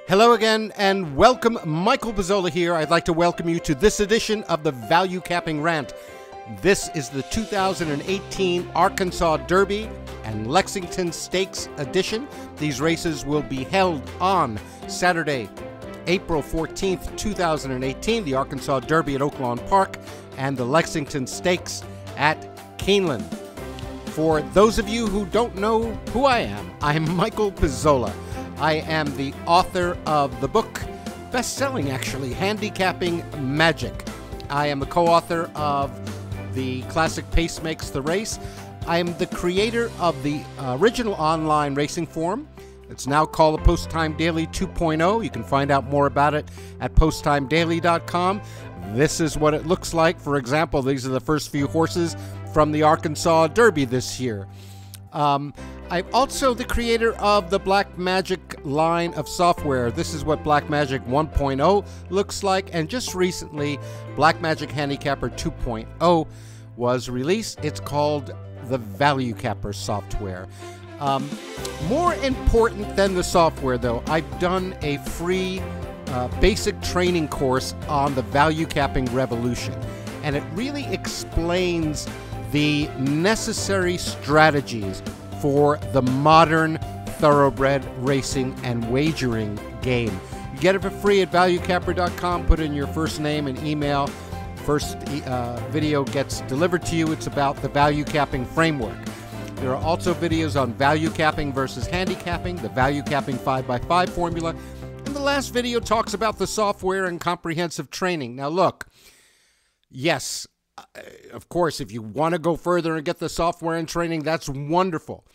Hello again, and welcome. Michael Pizzolla here. I'd like to welcome you to this edition of the ValueCapping Rant. This is the 2018 Arkansas Derby and Lexington Stakes edition. These races will be held on Saturday, April 14th, 2018, the Arkansas Derby at Oaklawn Park and the Lexington Stakes at Keeneland. For those of you who don't know who I am, I'm Michael Pizzolla. I am the author of the book, best-selling actually, Handicapping Magic. I am the co-author of the classic Pace Makes the Race. I am the creator of the original online racing forum. It's now called the Post Time Daily 2.0. You can find out more about it at posttimedaily.com. This is what it looks like. For example, these are the first few horses from the Arkansas Derby this year. I'm also the creator of the Black Magic line of software. This is what Black Magic 1.0 looks like, and just recently Black Magic Handicapper 2.0 was released. It's called the ValueCapper software. More important than the software, though, I've done a free basic training course on the ValueCapping revolution, and it really explains the necessary strategies for the modern thoroughbred racing and wagering game. You get it for free at valuecapper.com. Put in your first name and email. First video gets delivered to you. It's about the ValueCapping framework. There are also videos on ValueCapping versus Handicapping, the ValueCapping 5x5 formula, and the last video talks about the software and comprehensive training. Now look, yes, of course, if you want to go further and get the software and training, that's wonderful.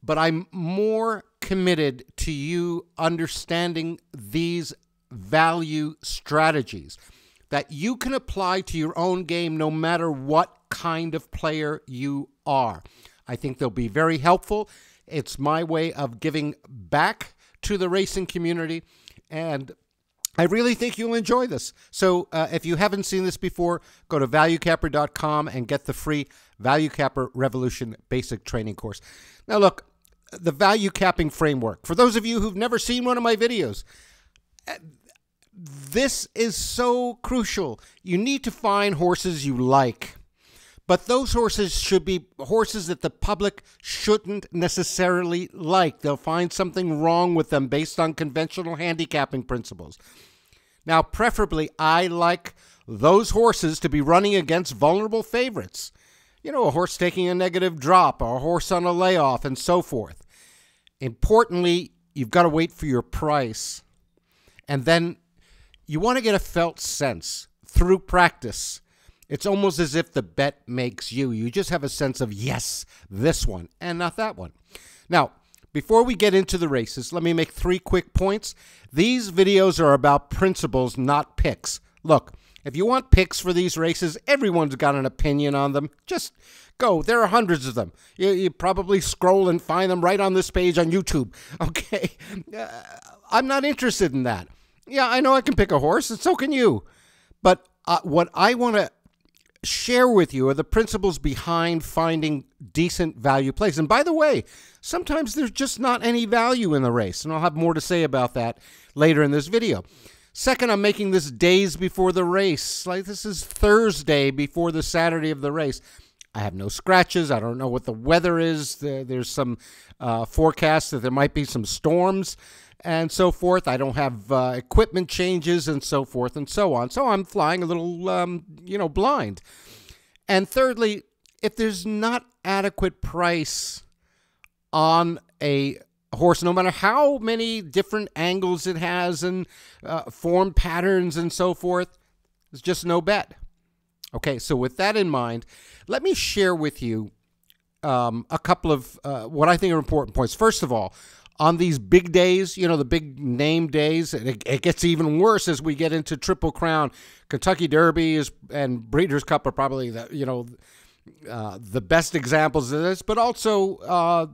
But I'm more committed to you understanding these value strategies that you can apply to your own game no matter what kind of player you are. I think they'll be very helpful. It's my way of giving back to the racing community, and I really think you'll enjoy this. So if you haven't seen this before, go to valuecapper.com and get the free ValueCapper Revolution Basic Training Course. Now look, the ValueCapping framework. For those of you who've never seen one of my videos, this is so crucial. You need to find horses you like. But those horses should be horses that the public shouldn't necessarily like. They'll find something wrong with them based on conventional handicapping principles. Now, preferably, I like those horses to be running against vulnerable favorites. You know, a horse taking a negative drop, or a horse on a layoff, and so forth. Importantly, you've got to wait for your price. And then you want to get a felt sense through practice. It's almost as if the bet makes you. You just have a sense of, yes, this one, and not that one. Now, before we get into the races, let me make 3 quick points. These videos are about principles, not picks. Look, if you want picks for these races, everyone's got an opinion on them. Just go. There are hundreds of them. You probably scroll and find them right on this page on YouTube. Okay? I'm not interested in that. Yeah, I know I can pick a horse, and so can you. But what I want to share with you are the principles behind finding decent value plays. And by the way, sometimes there's just not any value in the race, and I'll have more to say about that later in this video. Second, I'm making this days before the race. Like, this is Thursday before the Saturday of the race. I have no scratches. I don't know what the weather is. There's some forecasts that there might be some storms and so forth. I don't have equipment changes and so forth and so on. So I'm flying a little, blind. And thirdly, if there's not adequate price on a horse, no matter how many different angles it has and form patterns and so forth, there's just no bet. Okay, so with that in mind, let me share with you a couple of what I think are important points. First of all, on these big days, you know, the big name days, it gets even worse as we get into Triple Crown. Kentucky Derby and Breeders' Cup are probably the best examples of this, but also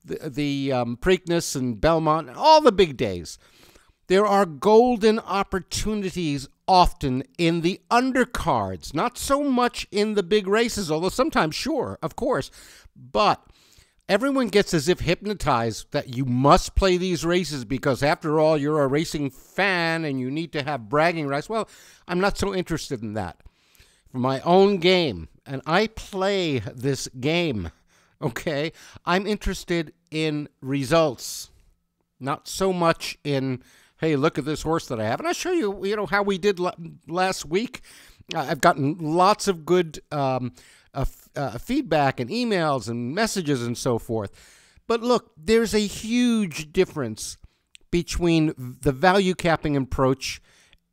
the Preakness and Belmont, all the big days. There are golden opportunities often in the undercards, not so much in the big races, although sometimes, sure, of course, but everyone gets as if hypnotized that you must play these races because, after all, you're a racing fan and you need to have bragging rights. Well, I'm not so interested in that. For my own game, and I play this game, okay, I'm interested in results, not so much in, hey, look at this horse that I have. And I'll show you, how we did last week. I've gotten lots of good feedback and emails and messages and so forth. But look, there's a huge difference between the value capping approach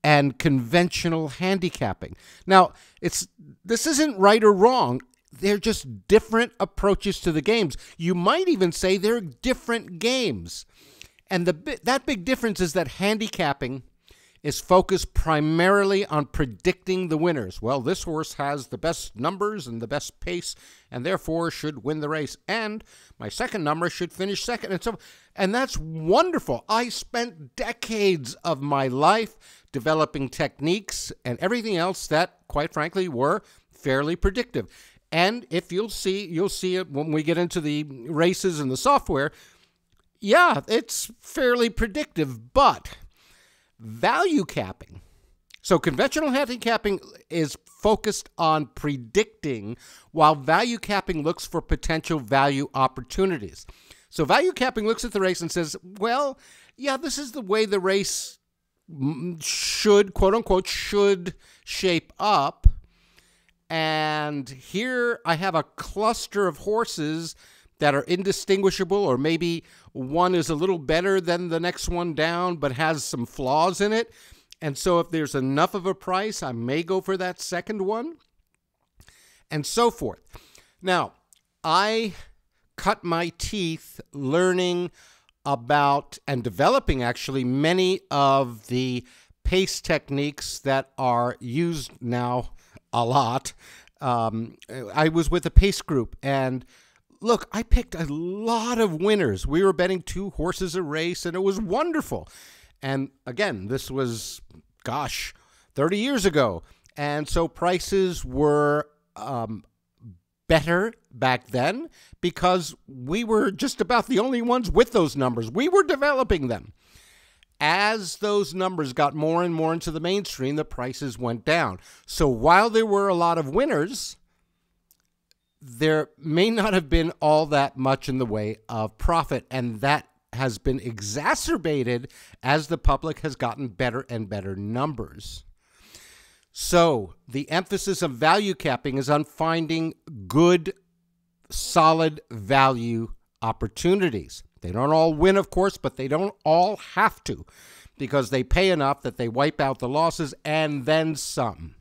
and conventional handicapping. Now, this isn't right or wrong. They're just different approaches to the games. You might even say they're different games. And that big difference is that handicapping is focused primarily on predicting the winners. Well, this horse has the best numbers and the best pace, and therefore should win the race. And my second number should finish second. And that's wonderful. I spent decades of my life developing techniques and everything else that, quite frankly, were fairly predictive. And if you'll see it when we get into the races and the software, yeah, it's fairly predictive, but value capping. So conventional handicapping is focused on predicting, while value capping looks for potential value opportunities. So value capping looks at the race and says, well, yeah, this is the way the race should, quote unquote, should shape up. And here I have a cluster of horses that are indistinguishable, or maybe one is a little better than the next one down but has some flaws in it. And so if there's enough of a price, I may go for that second one, and so forth. Now, I cut my teeth learning about and developing, actually, many of the pace techniques that are used now a lot. I was with a pace group, and look, I picked a lot of winners. We were betting 2 horses a race, and it was wonderful. And again, this was, gosh, 30 years ago. And so prices were better back then because we were just about the only ones with those numbers. We were developing them. As those numbers got more and more into the mainstream, the prices went down. So while there were a lot of winners, there may not have been all that much in the way of profit, and that has been exacerbated as the public has gotten better and better numbers. So the emphasis of value capping is on finding good, solid value opportunities. They don't all win, of course, but they don't all have to, because they pay enough that they wipe out the losses and then some.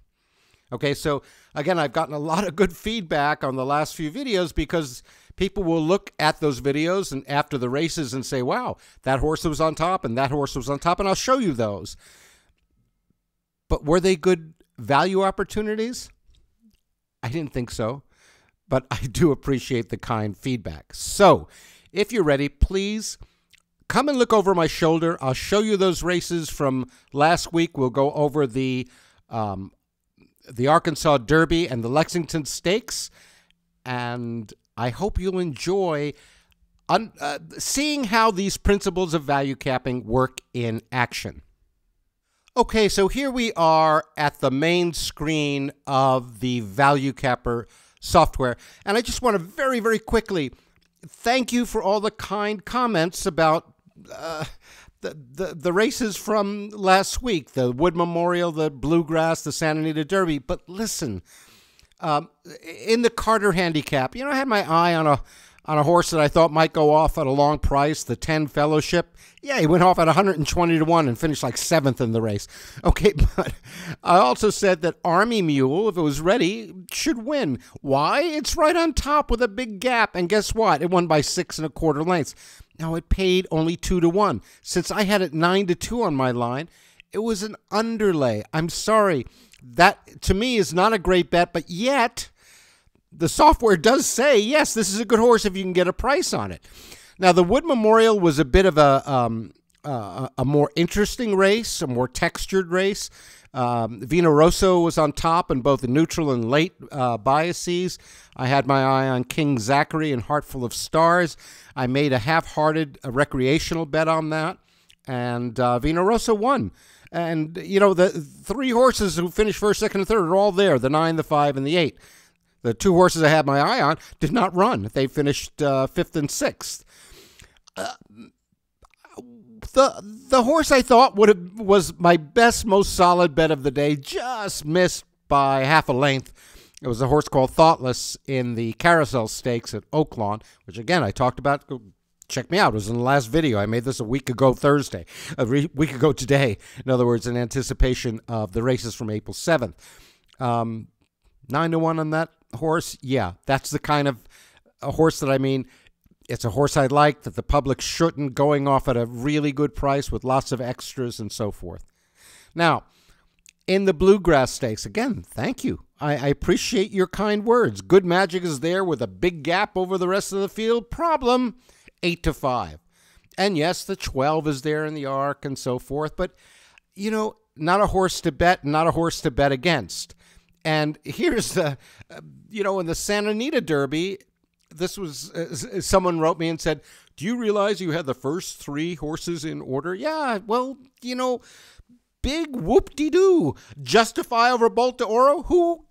Okay, so again, I've gotten a lot of good feedback on the last few videos because people will look at those videos and after the races and say, wow, that horse was on top and that horse was on top, and I'll show you those. But were they good value opportunities? I didn't think so, but I do appreciate the kind feedback. So if you're ready, please come and look over my shoulder. I'll show you those races from last week. We'll go over the Arkansas Derby and the Lexington Stakes, and I hope you'll enjoy seeing how these principles of value capping work in action. Okay, so here we are at the main screen of the Value Capper software, and I just want to very, very quickly thank you for all the kind comments about the races from last week, the Wood Memorial, the Bluegrass, the Santa Anita Derby. But listen, in the Carter handicap, I had my eye on a horse that I thought might go off at a long price, the 10 Fellowship. Yeah, he went off at 120 to 1 and finished like 7th in the race. Okay, but I also said that Army Mule, if it was ready, should win. Why? It's right on top with a big gap, and guess what? It won by 6 1/4 lengths. Now, it paid only 2 to 1. Since I had it 9 to 2 on my line, it was an underlay. I'm sorry. That, to me, is not a great bet, but yet the software does say, yes, this is a good horse if you can get a price on it. Now, the Wood Memorial was a bit of a a more interesting race, a more textured race. Vino Rosso was on top in both the neutral and late biases. I had my eye on King Zachary and Heartful of Stars. I made a half-hearted recreational bet on that, and Vino Rosso won. And, you know, the three horses who finished first, second, and third are all there, the 9, the 5, and the 8. The two horses I had my eye on did not run. They finished 5th and 6th. The horse I thought was my best, most solid bet of the day just missed by half a length. It was a horse called Thoughtless in the Carousel Stakes at Oaklawn, which, again, I talked about. Check me out. It was in the last video. I made this a week ago Thursday, a week ago today. In other words, in anticipation of the races from April 7th. 9-1 on that horse. Yeah, that's the kind of a horse that I mean. It's a horse I like, that the public shouldn't, going off at a really good price with lots of extras and so forth. Now, in the Bluegrass Stakes, again, thank you. I appreciate your kind words. Good Magic is there with a big gap over the rest of the field. Problem, 8-5. And yes, the 12 is there in the arc and so forth. But, you know, not a horse to bet, not a horse to bet against. And here's the, you know, in the Santa Anita Derby, this was, someone wrote me and said, do you realize you had the first 3 horses in order? Yeah, well, you know, big whoop-de-doo. Justify over Bolt d'Oro? Who?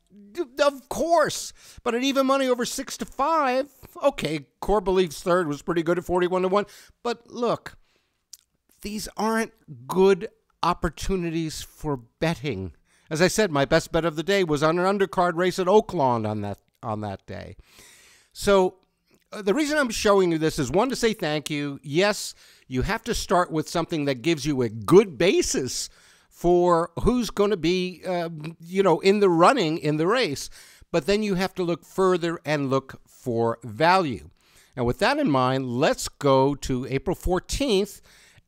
Of course. But at even money over 6-5, okay, Core Belief's third was pretty good at 41-1. But look, these aren't good opportunities for betting. As I said, my best bet of the day was on an undercard race at Oaklawn on that day. So the reason I'm showing you this is, one, to say thank you. Yes, you have to start with something that gives you a good basis for who's going to be, you know, in the running in the race. But then you have to look further and look for value. And with that in mind, let's go to April 14th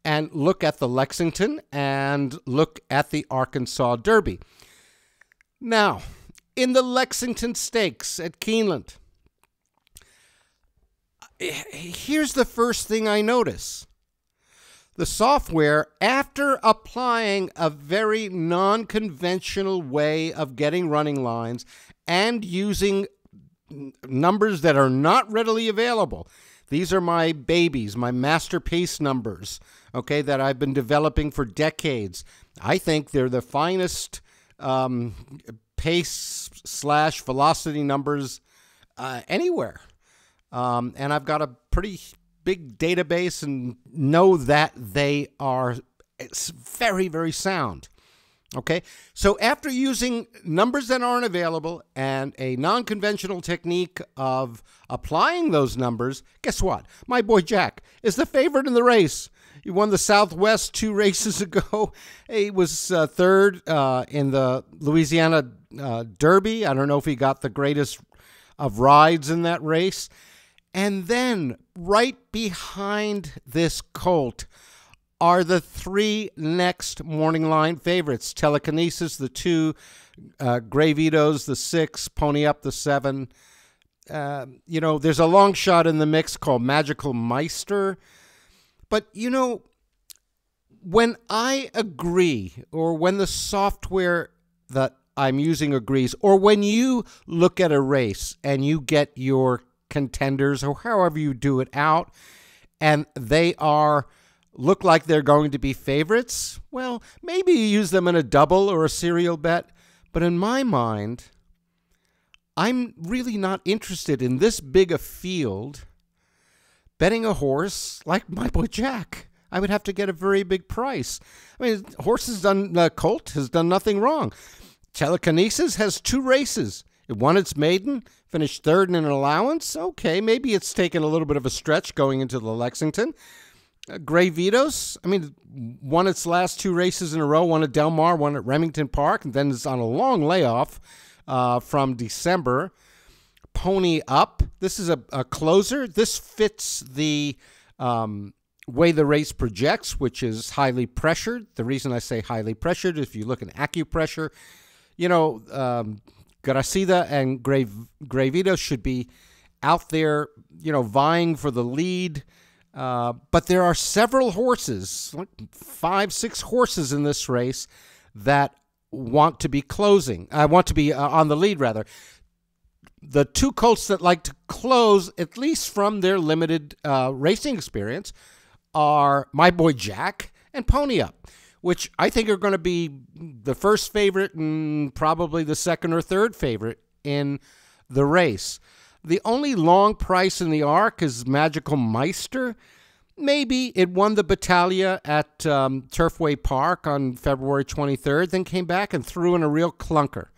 and look at the Lexington and look at the Arkansas Derby. Now, in the Lexington Stakes at Keeneland, here's the first thing I notice. The software, after applying a very non-conventional way of getting running lines and using numbers that are not readily available. These are my babies, my masterpiece numbers, okay, that I've been developing for decades. I think they're the finest pace/velocity numbers anywhere. And I've got a pretty big database and know that they are very, very sound. Okay, so after using numbers that aren't available and a non-conventional technique of applying those numbers, guess what? My boy Jack is the favorite in the race. He won the Southwest 2 races ago. He was third in the Louisiana Derby. I don't know if he got the greatest of rides in that race. And then right behind this colt are the 3 next morning line favorites. Telekinesis, the 2, Gravitos, the 6, Pony Up, the 7. You know, there's a long shot in the mix called Magical Meister. But, you know, when I agree, or when the software that I'm using agrees, or when you look at a race and you get your contenders, or however you do it, out, and they look like they're going to be favorites, well, maybe you use them in a double or a serial bet. But in my mind, I'm really not interested in this big a field betting a horse like my boy Jack. I would have to get a very big price. I mean, Colt has done nothing wrong. Telekinesis has 2 races. It won its maiden, finished third in an allowance. Okay, maybe it's taken a little bit of a stretch going into the Lexington. Gravitos, I mean, won its last 2 races in a row, won at Del Mar, won at Remington Park, and then is on a long layoff from December. Pony Up, this is a closer. This fits the way the race projects, which is highly pressured. The reason I say highly pressured, if you look at acupressure, you know, Gracida and Gravitos should be out there, you know, vying for the lead. But there are several horses, like 5, 6 horses in this race that want to be on the lead, rather. The 2 colts that like to close, at least from their limited racing experience, are My Boy Jack and Pony Up, which I think are going to be the first favorite and probably the second or third favorite in the race. The only long price in the ARC is Magical Meister. Maybe it won the Battaglia at Turfway Park on February 23rd, then came back and threw in a real clunker.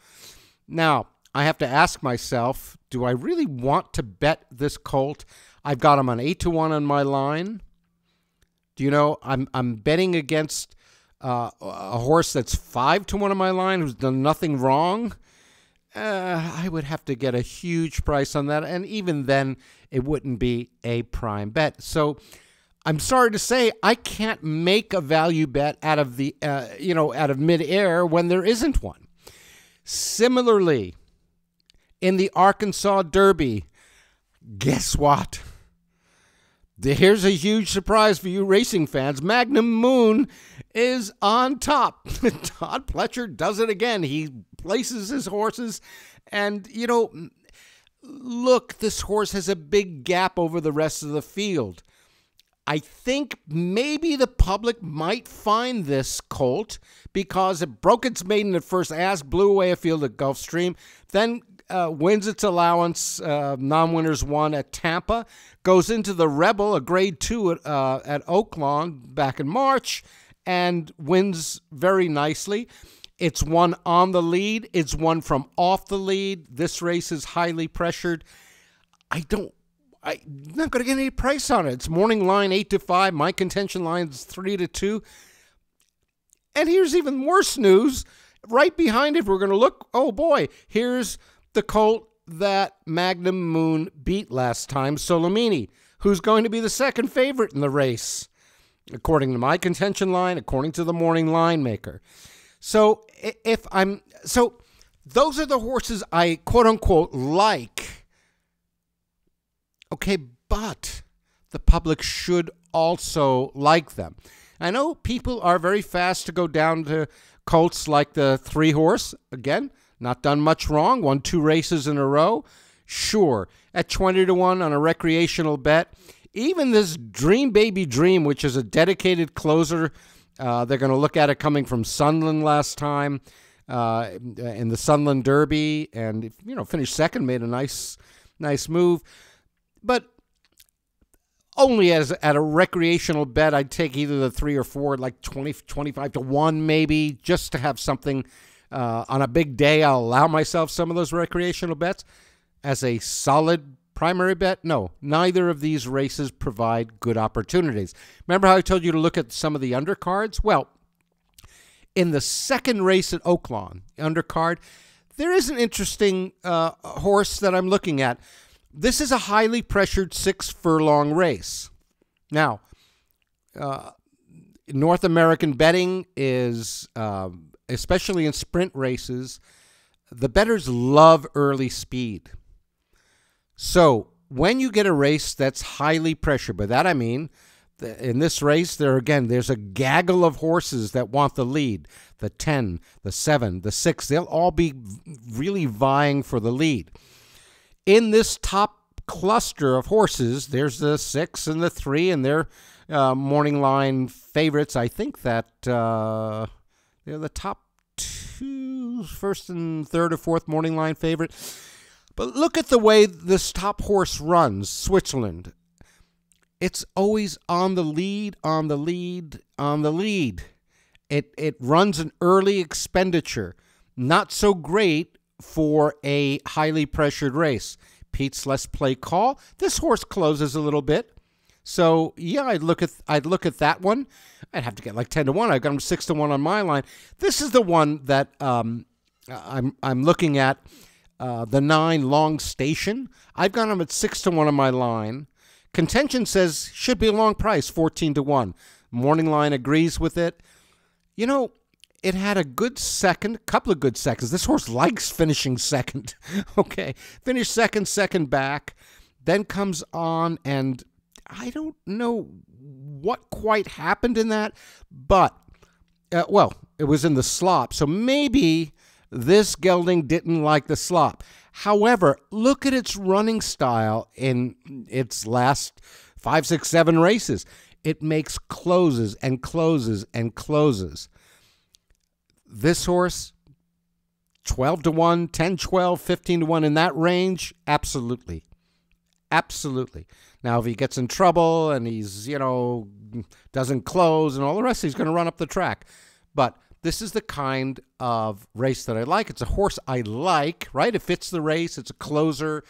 Now, I have to ask myself, do I really want to bet this colt? I've got him on 8-1 on my line. Do you know, I'm betting against a horse that's 5-1 on my line who's done nothing wrong. I would have to get a huge price on that, and even then, it wouldn't be a prime bet. So, I'm sorry to say, I can't make a value bet out of the out of midair when there isn't one. Similarly, in the Arkansas Derby, guess what? Here's a huge surprise for you racing fans. Magnum Moon is on top. Todd Pletcher does it again. He places his horses, and, look, this horse has a big gap over the rest of the field. I think maybe the public might find this colt because it broke its maiden at first ask, blew away a field at Gulfstream, then wins its allowance, non-winners 1 at Tampa, goes into the Rebel, a grade 2 at Oaklawn back in March, and wins very nicely. It's won on the lead. It's won from off the lead. This race is highly pressured. I'm not going to get any price on it. It's morning line 8-5. My contention line is 3-2. And here's even worse news. Right behind it, we're going to look. Oh, boy. Here's the colt that Magnum Moon beat last time, Solomini, who's going to be the second favorite in the race, according to my contention line, according to the morning line maker. So those are the horses I quote unquote like. Okay, but the public should also like them. I know people are very fast to go down to colts like the 3-horse. Again, not done much wrong. Won 2 races in a row. Sure, at 20-1 on a recreational bet. Even this Dream Baby Dream, which is a dedicated closer, they're going to look at it coming from Sunland last time in the Sunland Derby, and finished second, made a nice move. But only at a recreational bet, I'd take either the 3 or 4, like 25-1 maybe, just to have something on a big day. I'll allow myself some of those recreational bets. As a solid primary bet, no, neither of these races provide good opportunities. Remember how I told you to look at some of the undercards? Well, in the second race at Oaklawn, undercard, there is an interesting horse that I'm looking at. This is a highly pressured 6-furlong race. Now, North American betting is, especially in sprint races, the bettors love early speed. So when you get a race that's highly pressured, by that I mean, in this race, there's a gaggle of horses that want the lead. The 10, the 7, the 6, they'll all be really vying for the lead. In this top cluster of horses, there's the 6 and the 3, and they're morning line favorites. I think that they're the top 2, first and third or fourth morning line favorite. But look at the way this top horse runs, Switzerland. It's always on the lead, on the lead, on the lead. It runs an early expenditure. Not so great for a highly pressured race. Pete's Let's Play call. This horse closes a little bit. So, yeah, I'd look at that one. I'd have to get like 10-1. I've got him 6-1 on my line. This is the one that I'm looking at. The 9 Long Station. I've got him at 6-1 on my line. Contention says should be a long price, 14-1. Morning line agrees with it. It had a good second, couple of good seconds. This horse likes finishing second. Okay, finished second back. Then comes on, and I don't know what quite happened in that, but, well, it was in the slop, so maybe this gelding didn't like the slop. However, look at its running style in its last 5, 6, 7 races. It makes closes and closes and closes. This horse, 12 to 1, 10, 12, 15 to 1, in that range, absolutely. Absolutely. Now, if he gets in trouble and he's, doesn't close and all the rest, he's going to run up the track. But this is the kind of race that I like. It's a horse I like, right? It fits the race. It's a closer.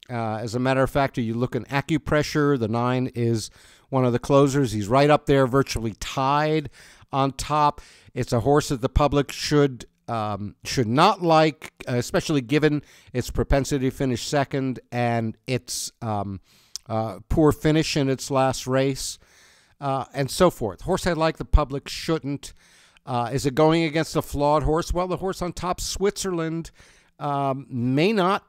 As a matter of fact, you look at acupressure, the 9 is one of the closers. He's right up there, virtually tied on top. It's a horse that the public should not like, especially given its propensity to finish second and its poor finish in its last race, and so forth. Horse I like, the public shouldn't. Is it going against a flawed horse? Well, the horse on top, Switzerland, may not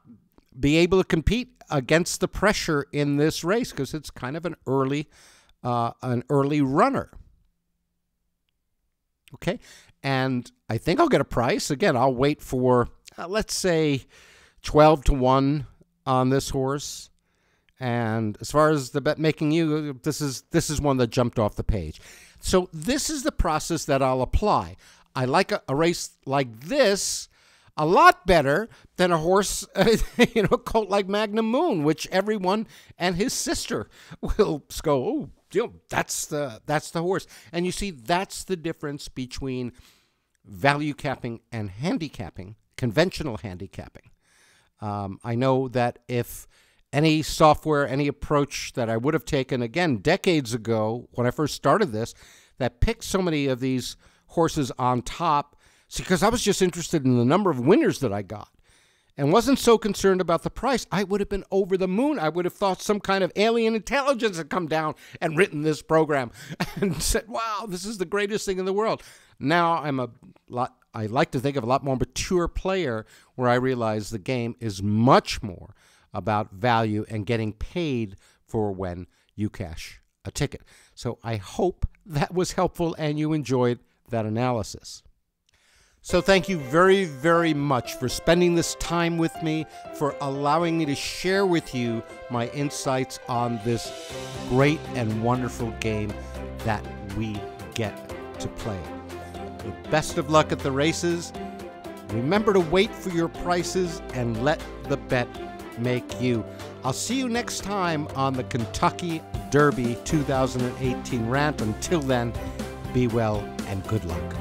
be able to compete against the pressure in this race because it's kind of an early runner. Okay, and I think I'll get a price. Again, I'll wait for, let's say, 12 to 1 on this horse. And as far as the bet making this is one that jumped off the page. So this is the process that I'll apply. I like a race like this a lot better than a horse, a colt like Magnum Moon, which everyone and his sister will go, oh, that's the horse. And you see, that's the difference between value capping and handicapping, conventional handicapping. I know that if any software, any approach that I would have taken, again, decades ago when I first started this, that picked so many of these horses on top, because I was just interested in the number of winners that I got and wasn't so concerned about the price, I would have been over the moon. I would have thought some kind of alien intelligence had come down and written this program and said, wow, this is the greatest thing in the world. Now I like to think of a lot more mature player where I realize the game is much more about value and getting paid for when you cash a ticket. So I hope that was helpful and you enjoyed that analysis. So thank you very, very much for spending this time with me, for allowing me to share with you my insights on this great and wonderful game that we get to play. The best of luck at the races. Remember to wait for your prices and let the bet make you. I'll see you next time on the Kentucky Derby 2018 Rant. Until then, be well and good luck.